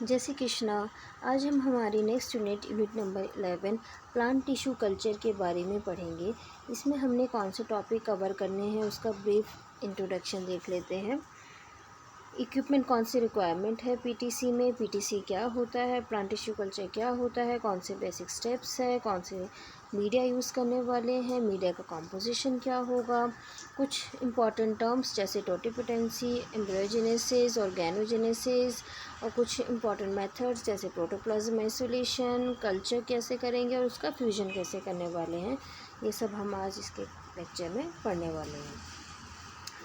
जय श्री कृष्णा। आज हम हमारी next unit number 11 plant tissue culture के बारे में पढ़ेंगे। इसमें हमने कौन से टॉपिक कवर करने हैं उसका ब्रीफ इंट्रोडक्शन देख लेते हैं। इक्विपमेंट कौन सी रिक्वायरमेंट है पीटीसी में, पीटीसी क्या होता है, प्लांट टिश्यू कल्चर क्या होता है, कौन से बेसिक स्टेप्स है, कौन से मीडिया यूज़ करने वाले हैं, मीडिया का कॉम्पोजिशन क्या होगा, कुछ इंपॉर्टेंट टर्म्स जैसे टोटिपोटेंसी, एम्ब्रियोजेनेसिस, ऑर्गेनोजेनेसिस और कुछ इंपॉर्टेंट मेथड्स जैसे प्रोटोप्लाज्म आइसोलेशन, कल्चर कैसे करेंगे और उसका फ्यूजन कैसे करने वाले हैं। ये सब हम आज इसके लेक्चर में पढ़ने वाले हैं।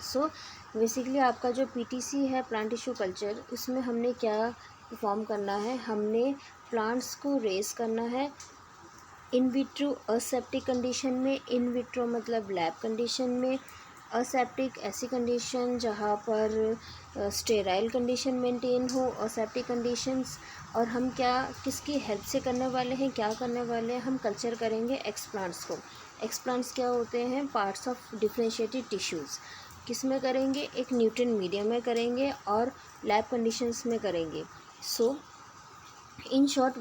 सो बेसिकली आपका जो पीटीसी है प्लांट टिश्यू कल्चर, उसमें हमने क्या परफॉर्म करना है, हमने प्लांट्स को रेस करना है इन विट्रो असेप्टिक कंडीशन में। इन विट्रो मतलब लैब कंडीशन में, असेप्टिक ऐसी कंडीशन जहाँ पर स्टेराइल कंडीशन मेंटेन हो, असेप्टिक कंडीशंस। और हम क्या किसकी हेल्प से करने वाले हैं, क्या करने वाले हैं, हम कल्चर करेंगे एक्सप्लांट्स को। एक्सप्लांट्स क्या होते हैं, पार्ट्स ऑफ डिफरेंशिएटेड टिश्यूज़। किस में करेंगे, एक न्यूट्रन मीडियम में करेंगे और लैब कंडीशंस में करेंगे। So in short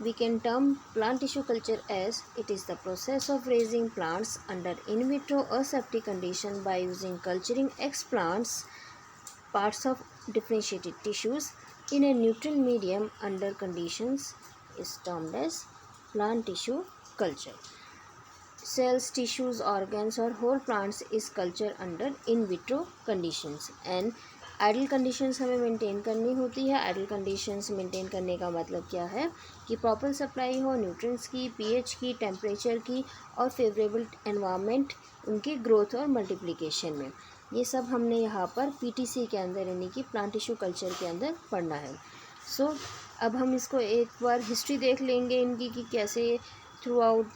we can term plant tissue culture as it is the process of raising plants under in vitro aseptic condition by using culturing explants parts of differentiated tissues in a neutral medium under conditions is termed as plant tissue culture. Cells, tissues, organs or whole plants is culture under in vitro conditions and ideal conditions हमें maintain करनी होती है। Idol conditions maintain करने का मतलब क्या है कि प्रॉपर सप्लाई हो न्यूट्रिएंट्स की, पीएच की, टेम्परेचर की और फेवरेबल एनवायरनमेंट उनकी ग्रोथ और मल्टीप्लिकेशन में। ये सब हमने यहाँ पर पीटीसी के अंदर यानी कि प्लांट टिश्यू कल्चर के अंदर पढ़ना है। सो अब हम इसको एक बार हिस्ट्री देख लेंगे इनकी कि कैसे थ्रू आउट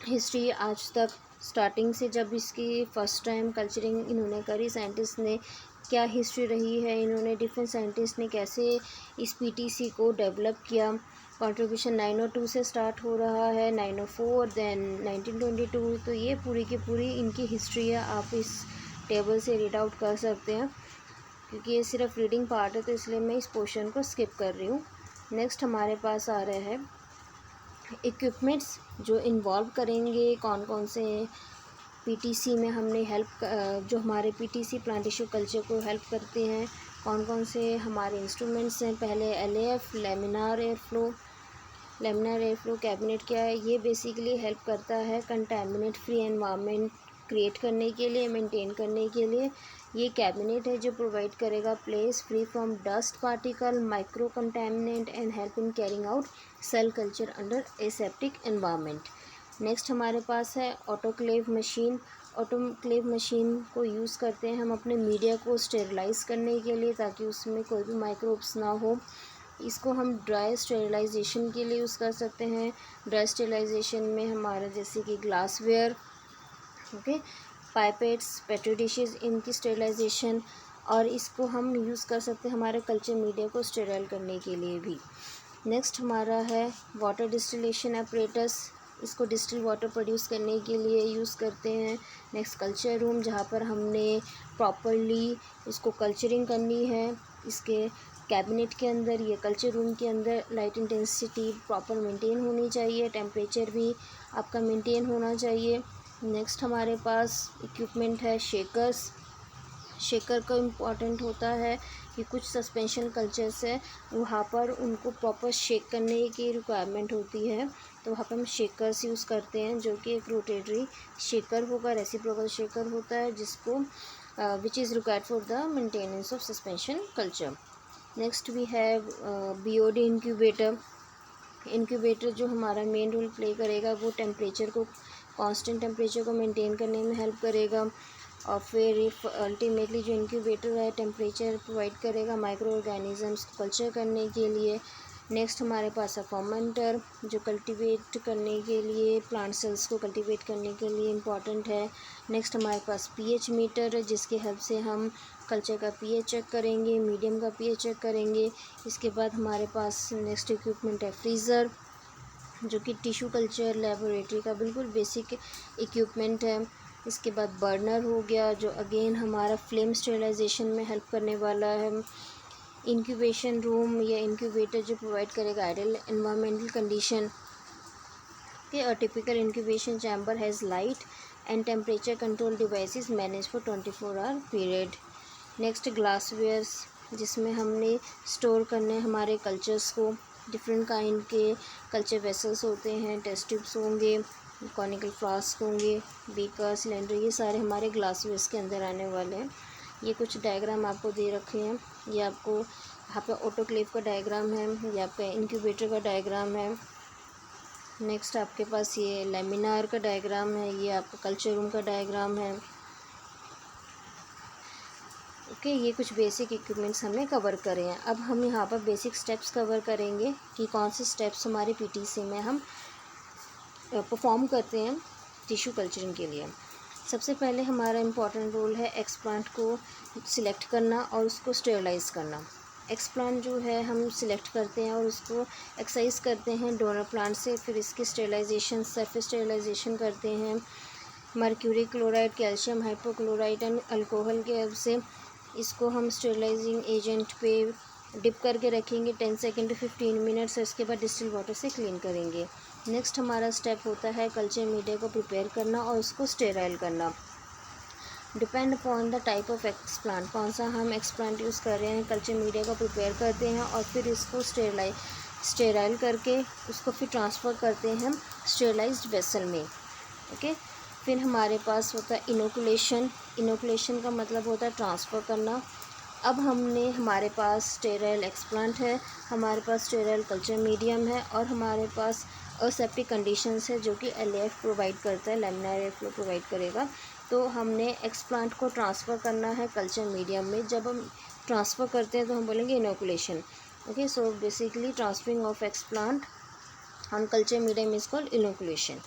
हिस्ट्री आज तक स्टार्टिंग से जब इसकी फ़र्स्ट टाइम कल्चरिंग इन्होंने करी साइंटिस्ट ने, क्या हिस्ट्री रही है, इन्होंने डिफरेंट साइंटिस्ट ने कैसे इस पीटीसी को डेवलप किया। कंट्रीब्यूशन 902 से स्टार्ट हो रहा है, 904 देन 1922। तो ये पूरी की पूरी इनकी हिस्ट्री है। आप इस टेबल से रीड आउट कर सकते हैं क्योंकि ये सिर्फ रीडिंग पार्ट है तो इसलिए मैं इस पोर्शन को स्किप कर रही हूँ। नेक्स्ट हमारे पास आ रहे हैं इक्विपमेंट्स जो इन्वॉल्व करेंगे, कौन कौन से पीटीसी में हमने जो हमारे पीटीसी प्लांट टिश्यू कल्चर को हेल्प करते हैं, कौन कौन से हमारे इंस्ट्रूमेंट्स हैं। पहले LAF laminar air flow cabinet क्या है, ये बेसिकली हेल्प करता है कंटामिनेट फ्री एनवायरनमेंट क्रिएट करने के लिए, मेंटेन करने के लिए। ये कैबिनेट है जो प्रोवाइड करेगा place free from dust particle, micro contaminant and help in carrying out cell culture under aseptic environment. Next हमारे पास है ऑटोक्लेव मशीन। ऑटोक्लेव मशीन को यूज़ करते हैं हम अपने मीडिया को स्टेरिलाइज़ करने के लिए ताकि उसमें कोई भी माइक्रोब्स ना हो। इसको हम ड्राई स्टेरिलाइजेशन के लिए यूज़ कर सकते हैं। ड्राई स्टेरिलाइजेशन में हमारा जैसे कि glassware, okay, pipettes, petri dishes, इनकी स्टेरिलाइजेशन। और इसको हम यूज़ कर सकते हैं हमारे कल्चर मीडिया को स्टेराइल करने के लिए भी। नेक्स्ट हमारा है वाटर डिस्टिलेशन एपरेटस। इसको डिस्टिल वाटर प्रोड्यूस करने के लिए यूज़ करते हैं। नेक्स्ट कल्चर रूम जहाँ पर हमने प्रॉपरली इसको कल्चरिंग करनी है। इसके कैबिनेट के अंदर, ये कल्चर रूम के अंदर लाइट इंटेंसिटी प्रॉपर मेंटेन होनी चाहिए, टेम्परेचर भी आपका मेंटेन होना चाहिए। नेक्स्ट हमारे पास इक्विपमेंट है शेकर्स। शेकर का इम्पॉर्टेंट होता है कि कुछ सस्पेंशन कल्चर्स है वहाँ पर उनको प्रॉपर शेक करने की रिक्वायरमेंट होती है, तो वहाँ पर हम शेकर्स यूज़ करते हैं जो कि एक रोटेटरी शेकर होगा, रेसिप्रोकल शेकर होता है जिसको which is required for the maintenance of suspension culture. Next we have BOD incubator. Incubator जो हमारा मेन रोल प्ले करेगा वो टेम्परेचर को, कांस्टेंट टेम्परेचर को मेंटेन करने में हेल्प करेगा। और फिर अल्टीमेटली जो इंक्यूबेटर है टेम्परेचर प्रोवाइड करेगा माइक्रो ऑर्गेनिजम्स को कल्चर करने के लिए। नेक्स्ट हमारे पास है फर्मेंटर जो कल्टीवेट करने के लिए, प्लांट सेल्स को कल्टीवेट करने के लिए इम्पॉर्टेंट है। नेक्स्ट हमारे पास पीएच मीटर है जिसकी हेल्प से हम कल्चर का पीएच चेक करेंगे, मीडियम का पीएच चेक करेंगे। इसके बाद हमारे पास नेक्स्ट इक्विपमेंट है फ्रीज़र जो कि टिश्यू कल्चर लेबोरेटरी का बिल्कुल बेसिक इक्विपमेंट है। इसके बाद बर्नर हो गया जो अगेन हमारा फ्लेम स्टेरिलाइजेशन में हेल्प करने वाला है। इंक्यूबेशन रूम या इंक्यूबेटर जो प्रोवाइड करेगा ideal environmental condition. A typical incubation chamber has light and temperature control devices managed for 24-hour period. Next glasswares, जिसमें हमने स्टोर करने हमारे कल्चर्स को। डिफरेंट काइंड के कल्चर वेसल्स होते हैं, टेस्ट ट्यूब्स होंगे, कॉनिकल फ्लास्क होंगे, बीकर, सिलेंडर, ये सारे हमारे ग्लासवेयर्स के अंदर आने वाले हैं। ये कुछ डायग्राम आपको दे रखे हैं। ये आपको यहाँ पे ऑटोक्लेव का डायग्राम है, ये आपका इंक्यूबेटर का डायग्राम है। नेक्स्ट आपके पास ये लेमिनार का डायग्राम है, ये आपका कल्चर रूम का डायग्राम है। ओके, ये कुछ बेसिक इक्विपमेंट्स हमने कवर करे हैं। अब हम यहाँ पर बेसिक स्टेप्स कवर करेंगे कि कौन से स्टेप्स हमारे पीटीसी में हम परफॉर्म करते हैं टिश्यू कल्चरिंग के लिए। सबसे पहले हमारा इम्पॉर्टेंट रोल है एक्सप्लांट को सिलेक्ट करना और उसको स्टेरलाइज करना। एक्सप्लांट जो है हम सिलेक्ट करते हैं और उसको एक्सरसाइज करते हैं डोनर प्लांट से, फिर इसकी स्टेरलाइजेशन, सरफेस स्टेरलाइजेशन करते हैं mercury chloride, calcium hypochlorite and alcohol के हेल्प से। इसको हम स्टेरलाइजिंग एजेंट पे डिप करके रखेंगे 10 सेकेंड टू 15 मिनट्स, और इसके बाद डिस्टिल वाटर से क्लीन करेंगे। नेक्स्ट हमारा स्टेप होता है कल्चर मीडिया को प्रिपेयर करना और उसको स्टेराइल करना। Depend upon the type of explant, कौन सा हम एक्सप्लांट यूज़ कर रहे हैं, कल्चर मीडिया को प्रिपेयर करते हैं और फिर इसको स्टेराइल करके उसको फिर ट्रांसफ़र करते हैं हम स्टेरलाइज्ड वेसल में। ओके, फिर हमारे पास होता है इनोकुलेशन। इनोकुलेशन का मतलब होता है ट्रांसफ़र करना। अब हमारे पास स्टेराइल एक्सप्लांट है, हमारे पास स्टेराइल कल्चर मीडियम है और हमारे पास असेप्टिक कंडीशंस है जो कि एलएएफ प्रोवाइड करता है, लैमिनार एयर फ्लो प्रोवाइड करेगा। तो हमने एक्सप्लांट को ट्रांसफ़र करना है कल्चर मीडियम में। जब हम ट्रांसफ़र करते हैं तो हम बोलेंगे inoculation. Okay, so basically transferring of explant on culture medium is called inoculation.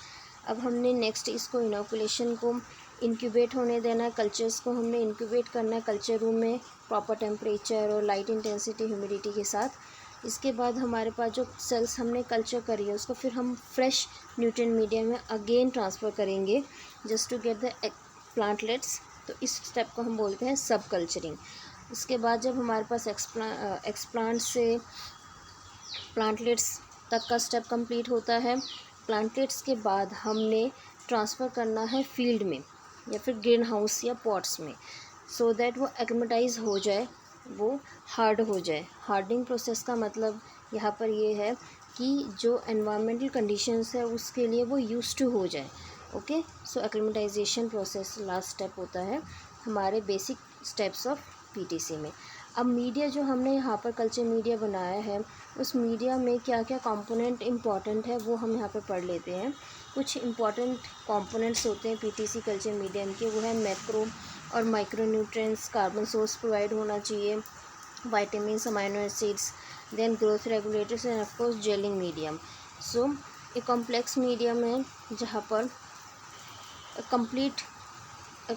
अब हमने नेक्स्ट इसको इनोकुलेशन को इंक्यूबेट होने देना है। कल्चर्स को हमने इंक्यूबेट करना है कल्चर रूम में प्रॉपर टेम्परेचर और लाइट इंटेंसिटी ह्यूमिडिटी के साथ। इसके बाद हमारे पास जो सेल्स हमने कल्चर करी है उसको फिर हम फ्रेश न्यूट्रिएंट मीडियम में अगेन ट्रांसफ़र करेंगे just to get the plantlets. तो इस स्टेप को हम बोलते हैं सब कल्चरिंग। इसके बाद जब हमारे पास एक्सप्लांट से प्लांटलेट्स तक का स्टेप कंप्लीट होता है, प्लांटलेट्स के बाद हमने ट्रांसफ़र करना है फील्ड में या फिर ग्रीन हाउस या पॉट्स में, सो दैट वो एक्लेमेटाइज हो जाए, वो हार्ड हो जाए। हार्डनिंग प्रोसेस का मतलब यहाँ पर ये है कि जो एनवायरमेंटल कंडीशंस है उसके लिए वो यूज्ड टू हो जाए। ओके, सो एक्लेमेटाइजेशन प्रोसेस लास्ट स्टेप होता है हमारे बेसिक स्टेप्स ऑफ पीटीसी में। अब मीडिया जो हमने यहाँ पर कल्चर मीडिया बनाया है, उस मीडिया में क्या क्या कंपोनेंट इम्पॉर्टेंट है वो हम यहाँ पर पढ़ लेते हैं। कुछ इम्पॉर्टेंट कंपोनेंट्स होते हैं पीटीसी कल्चर मीडियम के, वो है मैक्रो और micro nutrients, carbon source provide होना चाहिए, vitamins, amino acids, then growth regulators and of course gelling medium. So एक कॉम्प्लेक्स मीडियम है जहाँ पर a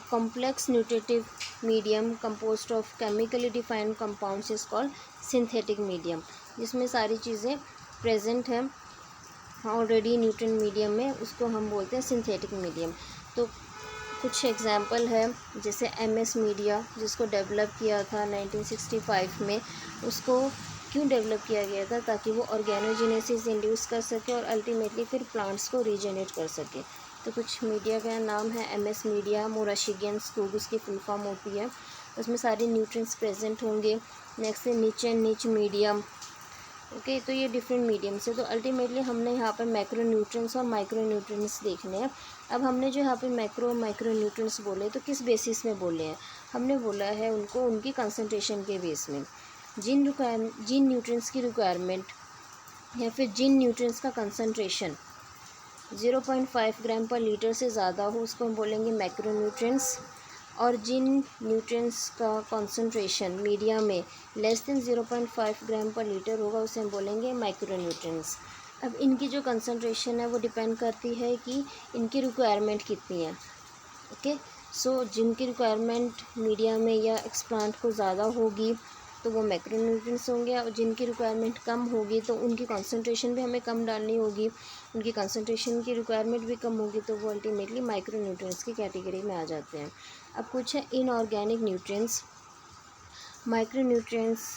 complex nutritive medium composed of chemically defined compounds is called synthetic medium, जिसमें सारी चीज़ें present हैं ऑलरेडी न्यूट्रिएंट मीडियम में, उसको हम बोलते हैं सिंथेटिक मीडियम। तो कुछ एग्जांपल है जैसे एमएस मीडिया जिसको डेवलप किया था 1965 में। उसको क्यों डेवलप किया गया था? ताकि वो ऑर्गेनोजेनेसिस इंड्यूस कर सके और अल्टीमेटली फिर प्लांट्स को रीजेनरेट कर सके। तो कुछ मीडिया का नाम है एमएस मीडिया, मोराशिगियन स्कूग उसकी फुल फॉर्म होती है, उसमें सारे न्यूट्रिएंट्स प्रेजेंट होंगे। नेक्स्ट है निच एंड निच मीडियम। ओके, तो ये डिफरेंट मीडियम्स है। तो अल्टीमेटली हमने यहाँ पर मैक्रो न्यूट्रिएंट्स और माइक्रो न्यूट्रिएंट्स देखने हैं। अब हमने जो यहाँ पे माइक्रो न्यूट्रिएंट्स बोले तो किस बेसिस में बोले हैं? हमने बोला है उनको उनकी कंसनट्रेशन के बेस में। जिन न्यूट्रिएंट्स की रिक्वायरमेंट या फिर जिन न्यूट्रिएंट्स का कंसनट्रेशन 0.5 ग्राम पर लीटर से ज़्यादा हो उसको हम बोलेंगे मैक्रो न्यूट्रिएंट्स, और जिन न्यूट्रिएंट्स का कंसनट्रेशन मीडिया में लेस देन 0.5 ग्राम पर लीटर होगा उसे हम बोलेंगे माइक्रो न्यूट्रिएंट्स। अब इनकी जो कंसनट्रेशन है वो डिपेंड करती है कि इनकी रिक्वायरमेंट कितनी है। ओके, सो जिनकी रिक्वायरमेंट मीडिया में या एक्सप्लांट को ज़्यादा होगी तो वो मैक्रो न्यूट्रिएंट्स होंगे, और जिनकी रिक्वायरमेंट कम होगी तो उनकी कंसनट्रेशन भी हमें कम डालनी होगी, उनकी कंसनट्रेशन की रिक्वायरमेंट भी कम होगी, तो वो अल्टीमेटली माइक्रो न्यूट्रिएंट्स की कैटेगरी में आ जाते हैं। अब कुछ है inorganic nutrients. Micro nutrients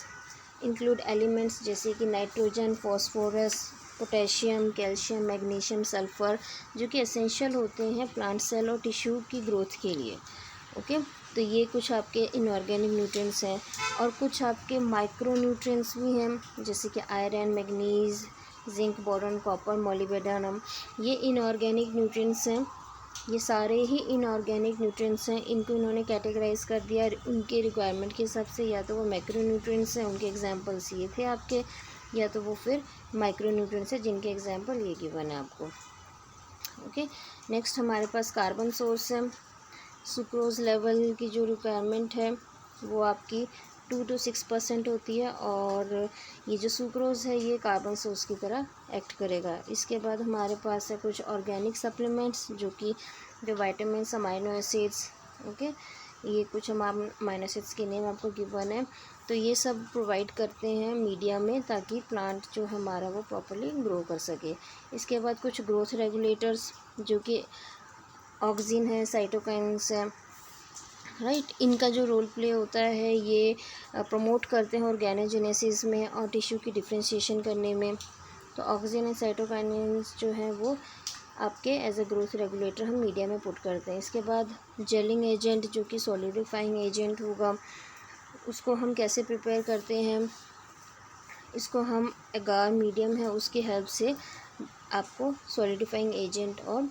include elements जैसे कि nitrogen, phosphorus, potassium, calcium, magnesium, sulphur, जो कि एसेंशियल होते हैं प्लांट सेल और टिश्यू की ग्रोथ के लिए। ओके, तो ये कुछ आपके इनऑर्गेनिक न्यूट्रिएंट्स हैं। और कुछ आपके माइक्रो न्यूट्रिएंट्स भी हैं जैसे कि iron, manganese, zinc, boron, copper, molybdenum. ये इनऑर्गेनिक न्यूट्रिएंट्स हैं। ये सारे ही इनऑर्गेनिक न्यूट्रिएंट्स हैं। इनको इन्होंने कैटेगराइज कर दिया उनके रिक्वायरमेंट के हिसाब से। या तो वो मैक्रो न्यूट्रिएंट्स हैं, उनके एग्जांपल्स ये थे आपके, या तो वो फिर माइक्रो न्यूट्रिएंट्स हैं जिनके एग्जांपल ये गिवन है आपको। ओके, नेक्स्ट हमारे पास कार्बन सोर्स है। सुक्रोज लेवल की जो रिक्वायरमेंट है वो आपकी 2 to 6% होती है, और ये जो सुक्रोज है ये कार्बन सोर्स की तरह एक्ट करेगा। इसके बाद हमारे पास है कुछ ऑर्गेनिक सप्लीमेंट्स जो विटामिन्स, अमाइनो एसिड्स। ओके, ये कुछ हम अमाइनो एसिड्स के नेम आपको गिवन है। तो ये सब प्रोवाइड करते हैं मीडिया में ताकि प्लांट जो हमारा वो प्रॉपरली ग्रो कर सके। इसके बाद कुछ ग्रोथ रेगुलेटर्स जो कि ऑक्सिन है, साइटोकाइन्स है, राइट। इनका जो रोल प्ले होता है ये प्रमोट करते हैं ऑर्गेनोजेनेसिस में और टिश्यू की डिफ्रेंशिएशन करने में। तो ऑक्सिन एंड साइटोकाइन्स जो है वो आपके एज अ ग्रोथ रेगुलेटर हम मीडिया में पुट करते हैं। इसके बाद जेलिंग एजेंट जो कि सॉलिडिफाइंग एजेंट होगा, उसको हम कैसे प्रिपेयर करते हैं, इसको हम एगार मीडियम है उसकी हेल्प से आपको सॉलिडिफाइंग एजेंट और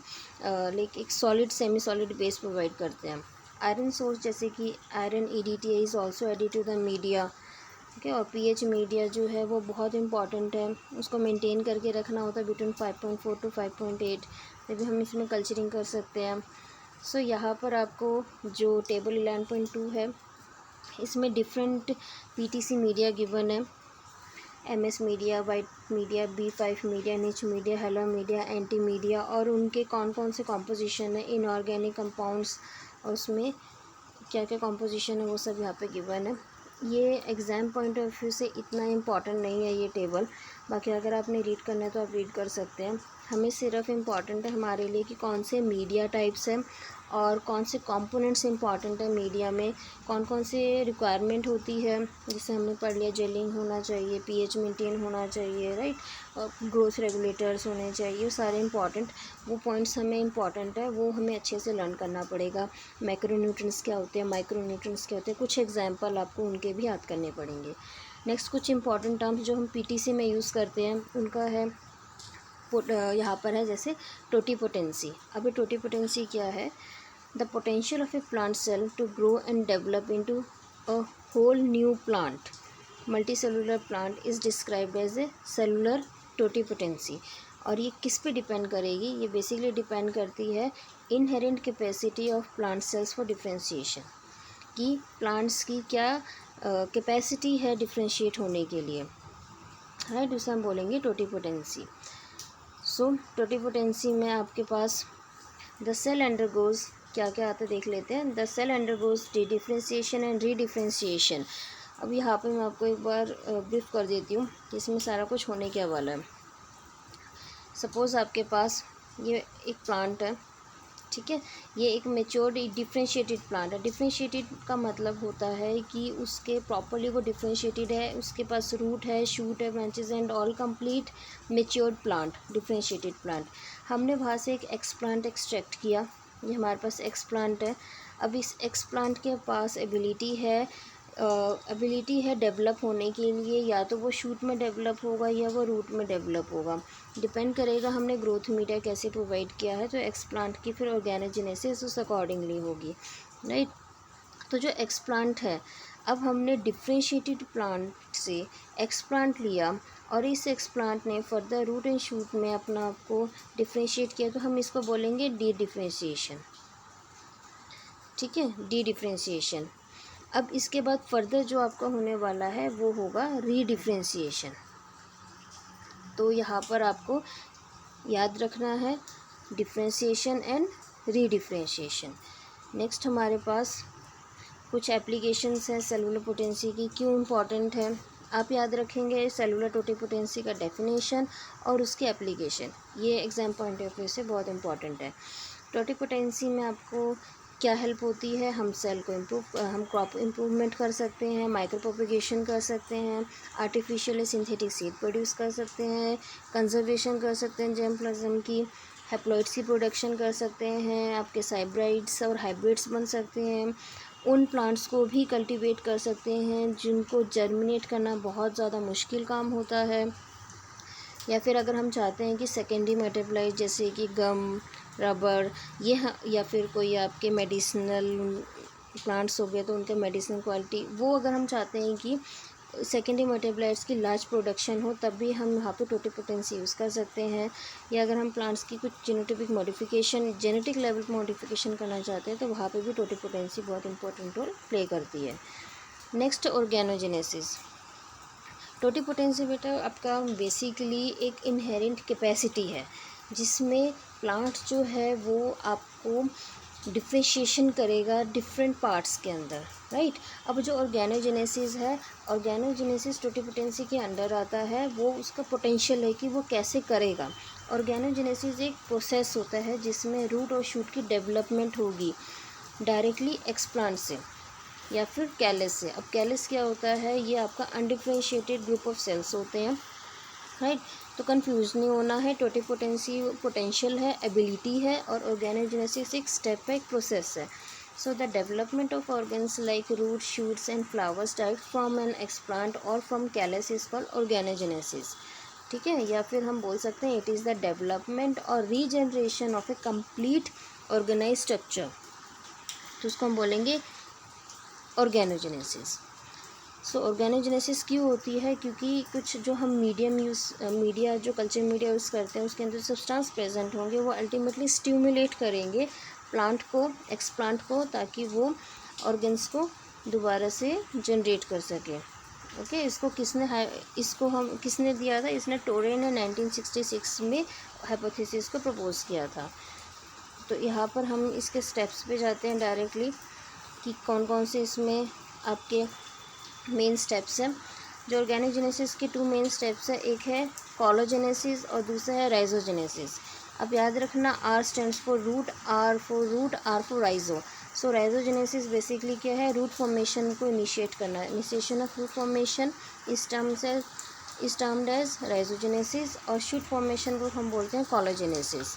लाइक एक solid semi solid base provide करते हैं। आयरन सोर्स जैसे कि iron EDTA is also added to the media. Okay, और pH मीडिया जो है वो बहुत इंपॉर्टेंट है, उसको मेंटेन करके रखना होता है बिटवीन 5.4 to 5.8, तभी हम इसमें कल्चरिंग कर सकते हैं। सो यहाँ पर आपको जो टेबल 11.2 है इसमें डिफरेंट PTC मीडिया गिवन है। MS media, white media, B5 media, Nitsch media, Heller media, anti media, और उनके कौन कौन से कॉम्पोजिशन है, इनऑर्गेनिक कंपाउंड्स और उसमें क्या क्या कॉम्पोजिशन है वो सब यहाँ पे गिवन है। ये एग्ज़ाम पॉइंट ऑफ व्यू से इतना इम्पॉर्टेंट नहीं है ये टेबल, बाकी अगर आपने रीड करना है तो आप रीड कर सकते हैं। हमें सिर्फ इम्पॉर्टेंट है हमारे लिए कि कौन से मीडिया टाइप्स हैं और कौन से कंपोनेंट्स इंपॉर्टेंट है मीडिया में, कौन कौन से रिक्वायरमेंट होती है। जैसे हमने पढ़ लिया जेलिंग होना चाहिए, pH मेंटेन होना चाहिए, राइट, और ग्रोथ रेगुलेटर्स होने चाहिए, सारे इंपॉर्टेंट वो पॉइंट्स हमें इंपॉर्टेंट है, वो हमें अच्छे से लर्न करना पड़ेगा। मैक्रो न्यूट्रिएंट्स क्या होते हैं, माइक्रो न्यूट्रिएंट्स क्या होते हैं, कुछ एग्जाम्पल आपको उनके भी याद करने पड़ेंगे। नेक्स्ट कुछ इंपॉर्टेंट टर्म्स जो हम PTC में यूज़ करते हैं उनका है यहाँ पर है जैसे टोटीपोटेंसी। अभी टोटीपोटेंसी क्या है? The potential of a plant cell to grow and develop into a whole new plant multicellular plant is described as a cellular totipotency. और ये किस पे डिपेंड करेगी? ये बेसिकली डिपेंड करती है inherent capacity of plant cells for differentiation, कि plants की क्या कैपेसिटी है डिफ्रेंशिएट होने के लिए, राइट, उसे हम बोलेंगे टोटीपोटेंसी। सो टोटीपोटेंसी में आपके पास द सेल अंडरगोज क्या क्या आता है देख लेते हैं। The cell undergoes dedifferentiation and redifferentiation. अब यहाँ पे मैं आपको एक बार ब्रीफ कर देती हूँ इसमें सारा कुछ होने क्या वाला है। सपोज़ आपके पास ये एक प्लांट है, ठीक है, ये एक मेच्योर्ड डिफ्रेंशिएटेड प्लांट है। डिफ्रेंशिएटेड का मतलब होता है कि उसके प्रॉपरली वो डिफ्रेंशिएटेड है, उसके पास रूट है, शूट है, branches and all complete matured plant, differentiated plant. हमने वहाँ से एक एक्स प्लांट एक्सट्रैक्ट किया, ये हमारे पास एक्स प्लांट है। अब इस एक्स प्लांट के पास एबिलिटी है डेवलप होने के लिए, या तो वो शूट में डेवलप होगा या वो रूट में डेवलप होगा, डिपेंड करेगा हमने ग्रोथ मीडिया कैसे प्रोवाइड किया है। तो एक्स प्लांट की फिर ऑर्गेनोजेनेसिस उस अकॉर्डिंगली होगी, राइट। तो जो एक्स प्लांट है, अब हमने डिफ्रेंशिएटेड प्लांट से एक्स प्लांट लिया और इस एक्स प्लांट ने फर्दर रूट एंड शूट में अपना आप को डिफ्रेंशिएट किया, तो हम इसको बोलेंगे डी डिफ्रेंशिएशन, ठीक है, डी डिफ्रेंशिएशन। अब इसके बाद फर्दर जो आपका होने वाला है वो होगा री डिफ्रेंशिएशन। तो यहाँ पर आपको याद रखना है डिफ्रेंशिएशन एंड री डिफ्रेंशिएशन। नेक्स्ट हमारे पास कुछ एप्लीकेशंस हैं सेलुलर पोटेंसी की, क्यों इम्पॉर्टेंट है आप याद रखेंगे। सेलुलर टोटीपोटेंसी का डेफिनेशन और उसकी एप्लीकेशन, ये एग्जाम पॉइंट ऑफ व्यू से बहुत इंपॉर्टेंट है। टोटीपोटेंसी में आपको क्या हेल्प होती है, हम हम क्रॉप इम्प्रूवमेंट कर सकते हैं, माइक्रो प्रोपेगेशन कर सकते हैं, आर्टिफिशियल सिंथेटिक सीड प्रोड्यूस कर सकते हैं, कंजर्वेशन कर सकते हैं जर्म प्लाज्म की, हैप्लॉइड्स की प्रोडक्शन कर सकते हैं, आपके साइब्राइड्स और हाइब्रिड्स बन सकते हैं, उन प्लांट्स को भी कल्टीवेट कर सकते हैं जिनको जर्मिनेट करना बहुत ज़्यादा मुश्किल काम होता है। या फिर अगर हम चाहते हैं कि सेकेंडरी मेटाबोलाइट जैसे कि गम, रबर, या फिर कोई आपके मेडिसिनल प्लांट्स हो गए तो उनके मेडिसिनल क्वालिटी, वो अगर हम चाहते हैं कि सेकेंडरी मेटाबोलाइट्स की लार्ज प्रोडक्शन हो, तब भी हम यहाँ पे टोटिपोटेंसी यूज़ कर सकते हैं। या अगर हम प्लांट्स की कुछ जेनेटिक लेवल मॉडिफिकेशन करना चाहते हैं तो वहाँ पे भी टोटिपोटेंसी बहुत इंपॉर्टेंट रोल प्ले करती है। Next, organogenesis. टोटिपोटेंसी बेटा आपका बेसिकली एक इनहेरेंट कैपेसिटी है जिसमें प्लांट जो है वो आपको डिफ्रेंशिएशन करेगा डिफरेंट पार्ट्स के अंदर, राइट। अब जो ऑर्गेनोजेनेसिस है, ऑर्गेनोजेनेसिस टोटिपोटेंसी के अंडर आता है, वो उसका पोटेंशियल है कि वो कैसे करेगा। ऑर्गेनोजेनेसिस एक प्रोसेस होता है जिसमें रूट और शूट की डेवलपमेंट होगी डायरेक्टली एक्सप्लांट से या फिर कैलस से। अब कैलस क्या होता है, ये आपका अनडिफ्रेंशिएटेड ग्रुप ऑफ सेल्स होते हैं, राइट। तो कंफ्यूज नहीं होना है, टोटिपोटेंसी पोटेंशियल है, एबिलिटी है, और ऑर्गेनोजेनेसिस एक स्टेप है, एक प्रोसेस है। So the development of organs like root, shoots and flowers direct from an explant और from callus is called organogenesis, ठीक है। या फिर हम बोल सकते हैं इट इज़ द डेवलपमेंट और regeneration of a complete organize structure, तो उसको हम बोलेंगे ऑर्गेनोजेनेसिस। सो ऑर्गेनोजेनेसिस क्यों होती है, क्योंकि कुछ जो हम मीडिया जो कल्चर मीडिया यूज़ करते हैं उसके अंदर सब्सटेंस प्रेजेंट होंगे, वो अल्टीमेटली स्टिमुलेट करेंगे प्लांट को, एक्सप्लांट को, ताकि वो ऑर्गन्स को दोबारा से जनरेट कर सके। ओके, किसने दिया था, इसने टोरे ने 1966 में हाइपोथेसिस को प्रपोज किया था। तो यहाँ पर हम इसके स्टेप्स पे जाते हैं डायरेक्टली कि कौन कौन से इसमें आपके मेन स्टेप्स हैं। जो ऑर्गेनोजेनेसिस के 2 मेन स्टेप्स हैं, एक है कोलोजेनेसिस और दूसरा है राइजोजेनेसिस। अब याद रखना, R stands for root, R for rhizo. So rhizogenesis basically क्या है, रूट फॉर्मेशन को इनिशिएट करना, initiation of root formation is termed as rhizogenesis, और शूट फॉर्मेशन को हम बोलते हैं कोलोजेनेसिस,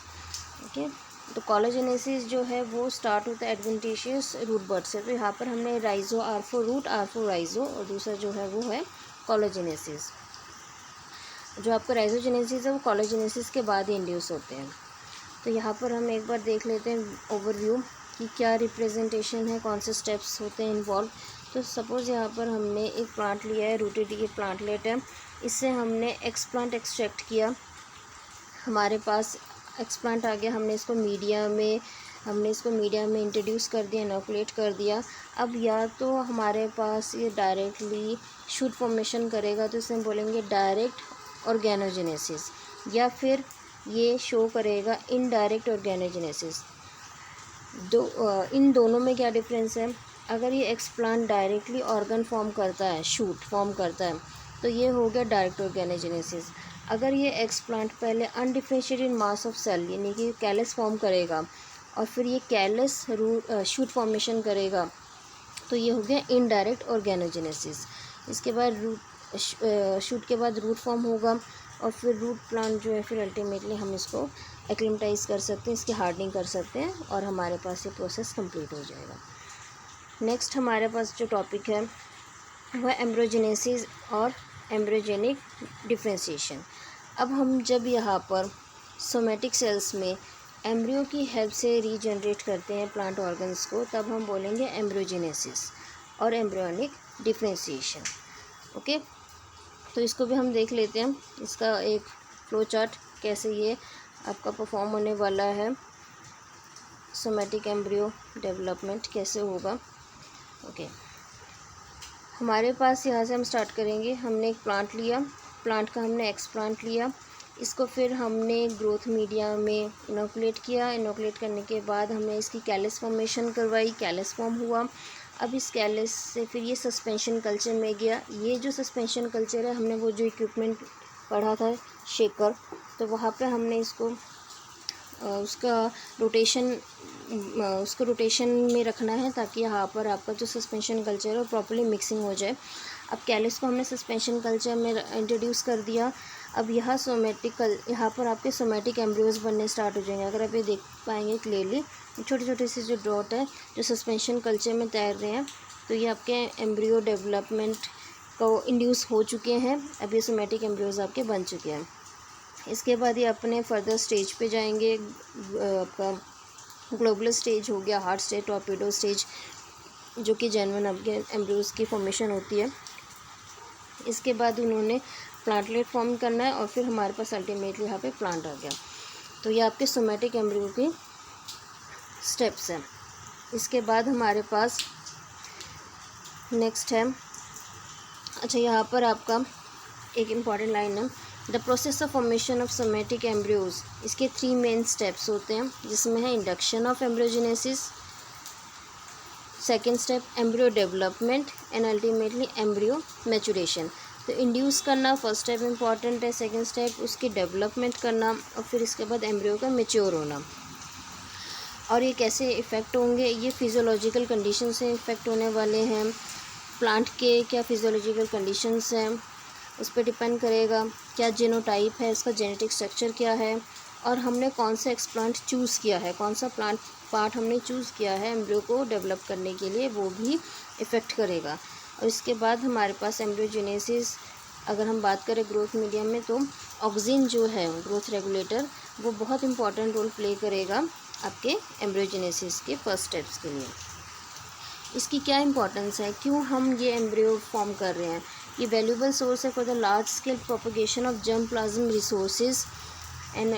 ओके। तो कोलोजेनेसिस जो है वो स्टार्ट होता है एडवेंटिशियस रूट बर्ड से। तो यहाँ पर हमने rhizo, R for root, R for rhizo, और दूसरा जो है वो है कोलोजेनेसिस। जो आपका राइजोजेनेसिस है वो कोलोजेनेसिस के बाद ही इंड्यूस होते हैं। तो यहाँ पर हम एक बार देख लेते हैं ओवरव्यू कि क्या रिप्रेजेंटेशन है, कौन से स्टेप्स होते हैं इन्वॉल्व। तो सपोज़ यहाँ पर हमने एक प्लांट लिया है, रूटेड ये प्लांटलेट है, इससे हमने एक्सप्लांट एक्सट्रैक्ट किया, हमारे पास एक्सप्लांट आ गया, हमने इसको मीडिया में इंट्रोड्यूस कर दिया, इनोकुलेट कर दिया। अब या तो हमारे पास ये डायरेक्टली शूट फॉर्मेशन करेगा तो इसे हम बोलेंगे डायरेक्ट ऑर्गेनोजेनेसिस, या फिर ये शो करेगा इनडायरेक्ट ऑर्गेनोजेनेसिस। इन दोनों में क्या डिफरेंस है, अगर ये एक्सप्लांट डायरेक्टली ऑर्गन फॉर्म करता है, शूट फॉर्म करता है, तो ये हो गया डायरेक्ट ऑर्गेनोजेनेसिस। अगर ये एक्सप्लांट पहले अनडिफरेंशिएटेड मास ऑफ सेल यानी कि कैलस फॉर्म करेगा और फिर ये कैलस शूट फॉर्मेशन करेगा, तो ये हो गया इनडायरेक्ट ऑर्गेनोजेनेसिस। इसके बाद शूट के बाद रूट फॉर्म होगा और फिर रूट प्लांट जो है फिर अल्टीमेटली हम इसको एक्लिमेटाइज कर सकते हैं, इसकी हार्डनिंग कर सकते हैं और हमारे पास ये प्रोसेस कंप्लीट हो जाएगा। नेक्स्ट हमारे पास जो टॉपिक है वह एम्ब्रियोजेनेसिस और एम्ब्रियोजेनिक डिफ्रेंशिएशन। अब हम जब यहाँ पर सोमेटिक सेल्स में एम्ब्रियो की हेल्प से रीजनरेट करते हैं प्लांट ऑर्गन्स को, तब हम बोलेंगे एम्ब्रियोजेनेसिस और एम्ब्रियोनिक डिफ्रेंशिएशन, ओके। तो इसको भी हम देख लेते हैं, इसका एक फ्लो चार्ट कैसे ये आपका परफॉर्म होने वाला है, सोमेटिक एम्ब्रियो डेवलपमेंट कैसे होगा, ओके। हमारे पास यहाँ से हम स्टार्ट करेंगे, हमने एक प्लांट लिया, प्लांट का हमने एक्सप्लांट लिया, इसको फिर हमने ग्रोथ मीडिया में इनोकुलेट किया, इनोकुलेट करने के बाद हमने इसकी कैलस फॉर्मेशन करवाई, कैलस फॉर्म हुआ। अब इस कैलस से फिर ये सस्पेंशन कल्चर में गया। ये जो सस्पेंशन कल्चर है, हमने वो जो इक्विपमेंट पढ़ा था शेकर, तो वहाँ पे हमने इसको उसका रोटेशन उसको रोटेशन में रखना है ताकि यहाँ पर आपका जो सस्पेंशन कल्चर है वो प्रॉपर्ली मिक्सिंग हो जाए। अब कैलिस को हमने सस्पेंशन कल्चर में इंट्रोड्यूस कर दिया। अब यहाँ यहाँ पर आपके सोमेटिक एम्ब्रियोज बनने स्टार्ट हो जाएंगे। अगर आप ये देख पाएंगे क्लियरली, छोटे छोटे से जो डॉट है जो सस्पेंशन कल्चर में तैर रहे हैं, तो ये आपके एम्ब्रियो डेवलपमेंट को इंड्यूस हो चुके हैं। अब ये सोमेटिक एम्ब्रियोज आपके बन चुके हैं। इसके बाद ये अपने फर्दर स्टेज पे जाएंगे। आपका ग्लोबुलर स्टेज हो गया, हार्ट स्टेज, टॉर्पेडो स्टेज, जो कि जेन्युइन आपके एम्ब्रियोज की फॉर्मेशन होती है। इसके बाद उन्होंने प्लांटलेट फॉर्म करना है और फिर हमारे पास अल्टीमेटली यहाँ पे प्लांट आ गया। तो ये आपके सोमेटिक एम्ब्रियो के स्टेप्स हैं। इसके बाद हमारे पास नेक्स्ट है, अच्छा यहाँ पर आपका एक इम्पॉर्टेंट लाइन है, the process of formation of somatic embryos. इसके 3 मेन स्टेप्स होते हैं, जिसमें है induction of embryogenesis, second step embryo development and ultimately embryo maturation. तो इंड्यूस करना फर्स्ट स्टेप इम्पॉर्टेंट है, सेकेंड स्टेप उसकी डेवलपमेंट करना और फिर इसके बाद एम्ब्रियो का मैच्योर होना। और ये कैसे इफ़ेक्ट होंगे, ये फिजियोलॉजिकल कंडीशन से इफ़ेक्ट होने वाले हैं। प्लांट के क्या फिजियोलॉजिकल कंडीशंस हैं उस पर डिपेंड करेगा, क्या जीनोटाइप है, इसका जेनेटिक स्ट्रक्चर क्या है, और हमने कौन सा एक्सप्लांट चूज़ किया है, कौन सा प्लांट पार्ट हमने चूज़ किया है एम्ब्रियो को डेवलप करने के लिए, वो भी इफ़ेक्ट करेगा। और इसके बाद हमारे पास एम्ब्रियोजेनेसिस, अगर हम बात करें ग्रोथ मीडियम में, तो ऑक्सिन जो है ग्रोथ रेगुलेटर, वो बहुत इंपॉर्टेंट रोल प्ले करेगा आपके एम्ब्रियोजेनेसिस के फर्स्ट स्टेप्स के लिए। इसकी क्या इंपॉर्टेंस है, क्यों हम ये एम्ब्रियो फॉर्म कर रहे हैं? ये वैल्यूबल सोर्स है for the large scale propagation of germplasm resources and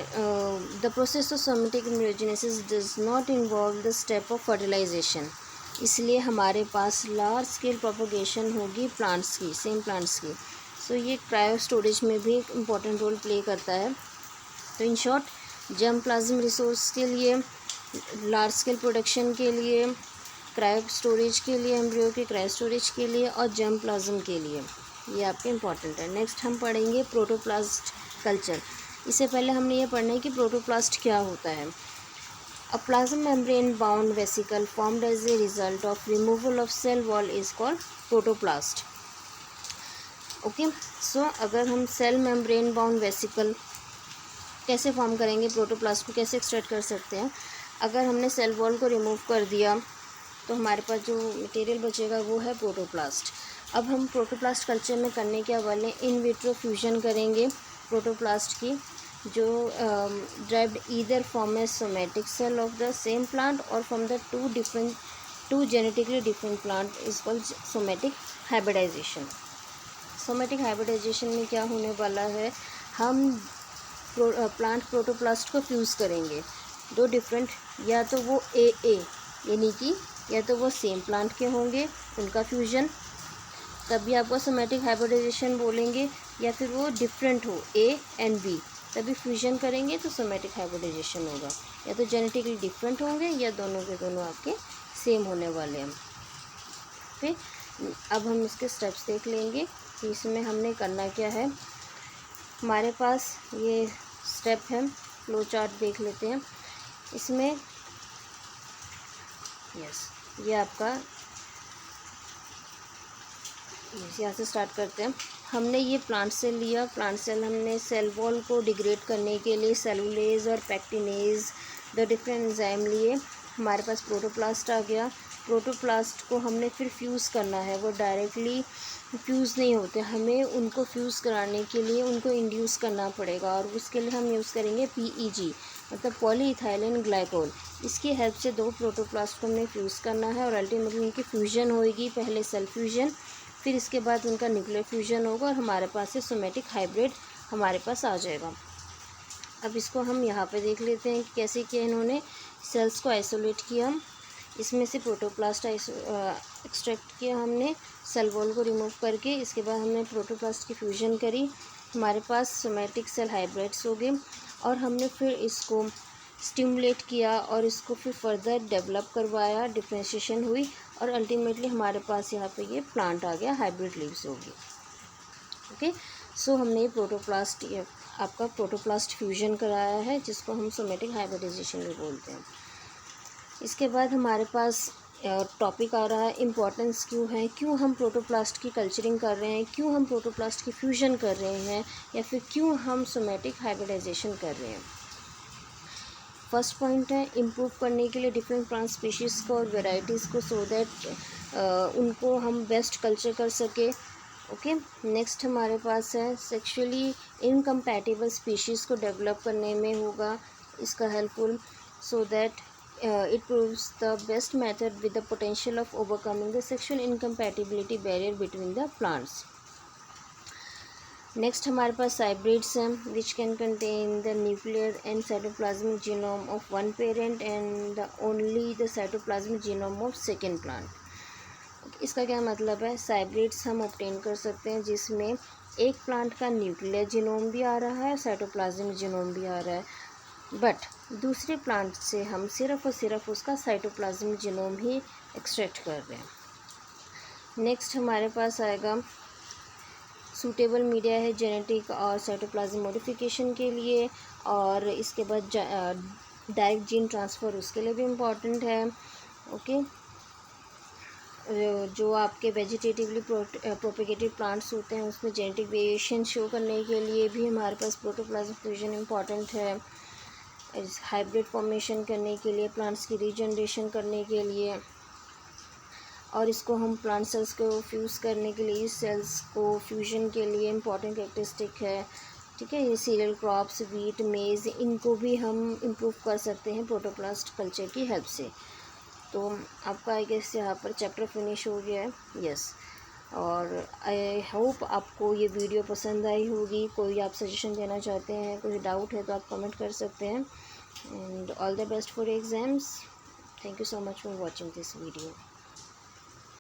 the process of somatic embryogenesis does not involve the step of fertilisation. इसलिए हमारे पास लार्ज स्केल प्रोपगेशन होगी प्लांट्स की, सेम प्लांट्स की। सो ये cryo storage में भी एक इम्पॉर्टेंट रोल प्ले करता है। तो in short germ plasm resource के लिए, लार्ज स्केल प्रोडक्शन के लिए, क्रायो स्टोरेज के लिए, एम्ब्रियो के क्रायो स्टोरेज के लिए और जर्म प्लाज्म के लिए, ये आपके इंपॉर्टेंट है। नेक्स्ट हम पढ़ेंगे प्रोटोप्लास्ट कल्चर। इससे पहले हमने ये पढ़ना है कि प्रोटोप्लास्ट क्या होता है। A plasma membrane bound vesicle formed as a result of removal of cell wall is called protoplast. Okay, so अगर हम सेल मेम्ब्रेन बाउंड वेसिकल कैसे फॉर्म करेंगे, प्रोटोप्लास्ट को कैसे एक्सट्रैक्ट कर सकते हैं। अगर हमने सेल वॉल को रिमूव कर दिया तो हमारे पास जो मटेरियल बचेगा वो है प्रोटोप्लास्ट। अब हम प्रोटोप्लास्ट कल्चर में करने के वाले इन विट्रो फ्यूजन करेंगे प्रोटोप्लास्ट की, जो derived either from a somatic cell of the same plant और from the two genetically different plant is called somatic hybridization. Somatic hybridization में क्या होने वाला है, हम प्लांट प्रोटोप्लास्ट को फ्यूज़ करेंगे, दो डिफरेंट, या तो वो ए यानी कि या तो वो सेम प्लांट के होंगे उनका फ्यूजन, तभी आपको सोमेटिक हाइब्रिडाइजेशन बोलेंगे, या फिर वो डिफरेंट हो ए एंड बी, तभी फ्यूजन करेंगे तो सोमेटिक हाइब्रिडाइजेशन होगा। या तो जेनेटिकली डिफरेंट होंगे या दोनों के दोनों आपके सेम होने वाले हैं। फिर अब हम इसके स्टेप्स देख लेंगे कि इसमें हमने करना क्या है। हमारे पास ये स्टेप है, फ्लो चार्ट देख लेते हैं। इसमें ये आपका यहाँ से स्टार्ट करते हैं। हमने ये प्लांट सेल लिया, प्लांट सेल हमने सेल वॉल को डिग्रेड करने के लिए सेलुलेज और पैक्टिनेज दो डिफरेंट एंजाइम लिए। हमारे पास प्रोटोप्लास्ट आ गया। प्रोटोप्लास्ट को हमने फिर फ्यूज़ करना है, वो डायरेक्टली फ्यूज़ नहीं होते, हमें उनको फ्यूज़ कराने के लिए उनको इंड्यूस करना पड़ेगा, और उसके लिए हम यूज़ करेंगे PEG मतलब पॉलीइथाइलिन ग्लाइकोल। इसकी हेल्प से दो प्रोटोप्लास्ट को हमने फ्यूज़ करना है और अल्टीमेटली उनकी फ्यूजन होएगी, पहले सेल फ्यूजन, फिर इसके बाद उनका न्यूक्लियर फ्यूजन होगा और हमारे पास ये सोमेटिक हाइब्रिड हमारे पास आ जाएगा। अब इसको हम यहाँ पे देख लेते हैं कि कैसे किया इन्होंने। सेल्स को आइसोलेट किया, इसमें से प्रोटोप्लास्ट एक्सट्रैक्ट किया हमने सेल वॉल को रिमूव करके। इसके बाद हमने प्रोटोप्लास्ट की फ्यूजन करी, हमारे पास सोमेटिक सेल हाइब्रिड्स हो गए, और हमने फिर इसको स्टिमुलेट किया और इसको फिर फर्दर डेवलप करवाया, डिफ्रेंशिएशन हुई और अल्टीमेटली हमारे पास यहाँ पे ये प्लांट आ गया, हाइब्रिड लीव्स होगी। ओके, सो हमने ये आपका प्रोटोप्लास्ट फ्यूजन कराया है, जिसको हम सोमेटिक हाइब्रिडाइजेशन भी बोलते हैं। इसके बाद हमारे पास टॉपिक आ रहा है इम्पोर्टेंस क्यों है, क्यों हम प्रोटोप्लास्ट की कल्चरिंग कर रहे हैं, क्यों हम प्रोटोप्लास्ट की फ्यूजन कर रहे हैं, या फिर क्यों हम सोमेटिक हाइब्रिडाइजेशन कर रहे हैं। फर्स्ट पॉइंट है इम्प्रूव करने के लिए डिफरेंट प्लांट स्पीशीज़ को और वेराइटीज़ को, सो दैट उनको हम बेस्ट कल्चर कर सके। ओके, नेक्स्ट हमारे पास है सेक्सुअली इनकम्पैटिबल स्पीशीज़ को डेवलप करने में होगा इसका helpful, so that it proves the best method with the potential of overcoming the sexual incompatibility barrier between the plants. Next हमारे पास hybrids हैं which can contain the nuclear and cytoplasmic genome of one parent and only the cytoplasmic genome of second plant. इसका क्या मतलब है, hybrids हम obtain कर सकते हैं जिसमें एक प्लांट का न्यूक्लियर जीनोम भी आ रहा है, साइटोप्लाज्मिक जीनोम भी आ रहा है, बट दूसरे प्लांट से हम सिर्फ और सिर्फ उसका साइटोप्लाज्मिक जीनोम ही एक्सट्रैक्ट कर रहे हैं। नेक्स्ट हमारे पास आएगा सूटेबल मीडिया है जेनेटिक और साइटोप्लाज्म मॉडिफिकेशन के लिए, और इसके बाद डायरेक्ट जीन ट्रांसफ़र उसके लिए भी इम्पॉर्टेंट है। ओके, जो आपके वेजिटेटिवली प्रोपेगेटेड प्लांट्स होते हैं उसमें जेनेटिक वेरिएशन शो करने के लिए भी हमारे पास प्रोटोप्लाज्म फ्यूजन इम्पॉर्टेंट है। हाइब्रिड फॉर्मेशन करने के लिए, प्लांट्स की रीजनरेशन करने के लिए, और इसको हम प्लांट सेल्स को फ्यूज़ करने के लिए, इस सेल्स को फ्यूजन के लिए इम्पॉर्टेंट कैरेक्टरिस्टिक है। ठीक है, ये सीरियल क्रॉप्स, वीट, मेज़, इनको भी हम इम्प्रूव कर सकते हैं प्रोटोप्लास्ट कल्चर की हेल्प से। तो आपका आई गेस यहाँ पर चैप्टर फिनिश हो गया है। यस, और आई होप आपको ये वीडियो पसंद आई होगी। कोई आप सजेशन देना चाहते हैं, कोई डाउट है तो आप कमेंट कर सकते हैं। And all the best for exams. Thank you so much for watching this video.